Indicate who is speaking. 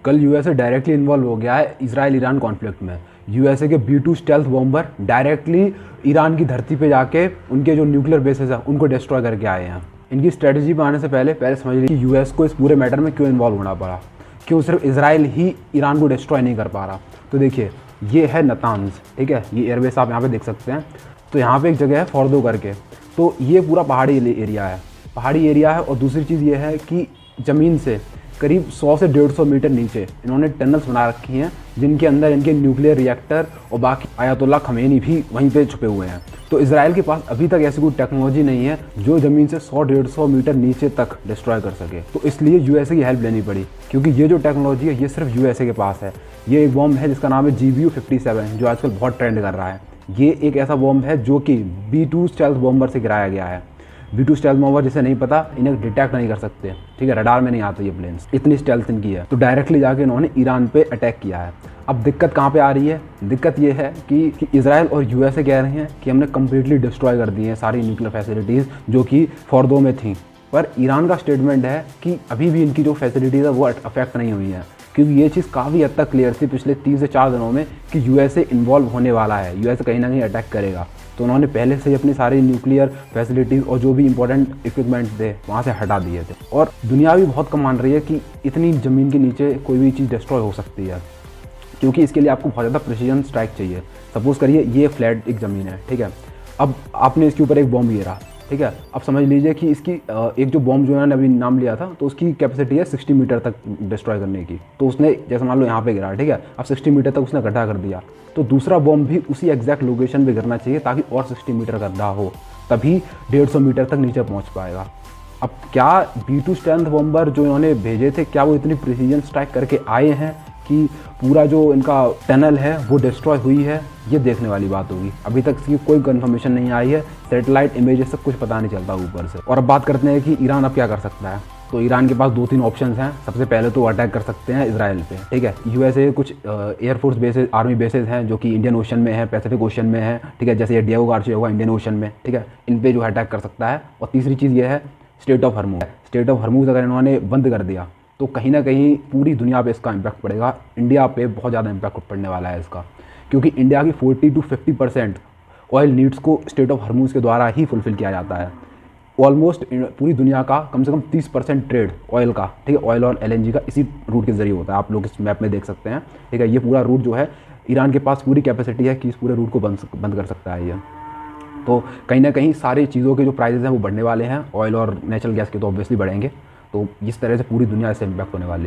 Speaker 1: कल USA directly involve हो गया है इजराइल ईरान कॉन्फ्लिक्ट में। यूएसए के B2 stealth bomber directly Iran की धरती पे जाके उनके जो न्यूक्लियर बेसेस हैं उनको डिस्ट्रॉय करके आए हैं। इनकी स्ट्रेटजी पर आने से पहले समझ लीजिए कि यूएस को इस पूरे मैटर में क्यों इन्वॉल्व होना पड़ा, क्यों सिर्फ इजराइल ही ईरान को डिस्ट्रॉय नहीं कर पा रहा। तो देखिए ये है नतान्ज, ठीक है, ये एयरबेस आप यहाँ पे देख सकते हैं। तो यहाँ पे एक जगह है फॉर्दो करके, तो ये पूरा पहाड़ी एरिया है। और दूसरी चीज़ ये है कि ज़मीन से करीब 100 से 150 मीटर नीचे इन्होंने टनल्स बना रखी हैं जिनके अंदर इनके न्यूक्लियर रिएक्टर और बाकी आयतुल्ला खमेनी भी वहीं पे छुपे हुए हैं। तो इजराइल के पास अभी तक ऐसी कोई टेक्नोलॉजी नहीं है जो ज़मीन से 100-150 मीटर नीचे तक डिस्ट्रॉय कर सके। तो इसलिए यूएसए की हेल्प लेनी पड़ी, क्योंकि ये जो टेक्नोलॉजी है ये सिर्फ यूएसए के पास है। ये एक बॉम्ब है जिसका नाम है GBU-57 जो आजकल बहुत ट्रेंड कर रहा है। ये एक ऐसा बॉम्ब है जो कि B2 स्टेल्थ बॉम्बर से गिराया गया है। B2 स्टेल्थ बॉम्बर जिसे नहीं पता, इन्हें डिटेक्ट नहीं कर सकते, ठीक है, रडार में नहीं आते ये प्लेन्स, इतनी स्टेल्थ इनकी है। तो डायरेक्टली जाके इन्होंने ईरान पे अटैक किया है। अब दिक्कत कहाँ पे आ रही है? दिक्कत ये है कि इजराइल और यूएसए कह रहे हैं कि हमने कम्प्लीटली डिस्ट्रॉय कर दी है सारी न्यूक्लियर फैसिलिटीज़ जो कि फॉर्दो में थी। पर ईरान का स्टेटमेंट है कि अभी भी इनकी जो फैसिलिटीज़ है वो अफेक्ट नहीं हुई है, क्योंकि ये चीज़ काफ़ी हद तक क्लियर थी पिछले 3 से 4 दिनों में कि यूएसए इन्वॉल्व होने वाला है, यूएसए कहीं ना कहीं अटैक करेगा। तो उन्होंने पहले से ही अपनी सारी न्यूक्लियर फैसिलिटीज़ और जो भी इंपॉर्टेंट इक्विपमेंट थे वहाँ से हटा दिए थे। और दुनिया भी बहुत कम मान रही है कि इतनी ज़मीन के नीचे कोई भी चीज़ डिस्ट्रॉय हो सकती है, क्योंकि इसके लिए आपको बहुत ज़्यादा प्रिसीजन स्ट्राइक चाहिए। सपोज़ करिए ये फ्लैट एक ज़मीन है, ठीक है, अब आपने इसके ऊपर एक बॉम्ब गिरा, ठीक है, अब समझ लीजिए कि इसकी एक जो बॉम्ब जो उन्होंने अभी नाम लिया था तो उसकी कैपेसिटी है 60 मीटर तक डिस्ट्रॉय करने की। तो उसने जैसे मान लो यहाँ पे गिरा, ठीक है, अब 60 मीटर तक उसने गड्ढा कर दिया, तो दूसरा बॉम्ब भी उसी एग्जैक्ट लोकेशन पे गिरना चाहिए ताकि और 60 मीटर गड्ढा हो, तभी 150 मीटर तक नीचे पहुँच पाएगा। अब क्या B2 स्टेल्थ बॉम्बर जो इन्होंने भेजे थे क्या वो इतनी प्रिसीजन स्ट्राइक करके आए हैं कि पूरा जो इनका टनल है वो डिस्ट्रॉय हुई है? ये देखने वाली बात होगी। अभी तक इसकी कोई कंफर्मेशन नहीं आई है, सैटेलाइट इमेजेस से कुछ पता नहीं चलता ऊपर से। और अब बात करते हैं कि ईरान अब क्या कर सकता है। तो ईरान के पास 2-3 ऑप्शंस हैं। सबसे पहले तो अटैक कर सकते हैं इजराइल पे, ठीक है। यूएसए कुछ एयरफोर्स बेसेस, आर्मी बेसेस हैं जो कि इंडियन ओशन में है, पैसिफिक ओशन में है, ठीक है, जैसे ये डिएगो गार्सिया होगा इंडियन ओशन में, ठीक है, इन पे जो अटैक कर सकता है। और तीसरी चीज़ ये है स्ट्रेट ऑफ हर्मुज अगर इन्होंने बंद कर दिया तो कहीं ना कहीं पूरी दुनिया पे इसका इम्पैक्ट पड़ेगा। इंडिया पे बहुत ज़्यादा इम्पैक्ट पड़ने वाला है इसका, क्योंकि इंडिया की 40-50% ऑयल नीड्स को स्ट्रेट ऑफ हर्मुज के द्वारा ही फुलफिल किया जाता है। ऑलमोस्ट पूरी दुनिया का कम से कम 30% ट्रेड ऑयल का, ठीक है, ऑयल और LNG का इसी रूट के जरिए होता है। आप लोग इस मैप में देख सकते हैं, ठीक है, ये पूरा रूट जो है ईरान के पास पूरी कैपेसिटी है कि इस पूरे रूट को बंद कर सकता है ये। तो कहीं ना कहीं सारी चीज़ों के जो प्राइजेज़ हैं वो बढ़ने वाले हैं, ऑयल और नेचुरल गैस के तो ऑब्वियसली बढ़ेंगे। तो इस तरह से पूरी दुनिया से इम्पैक्ट होने वाली है।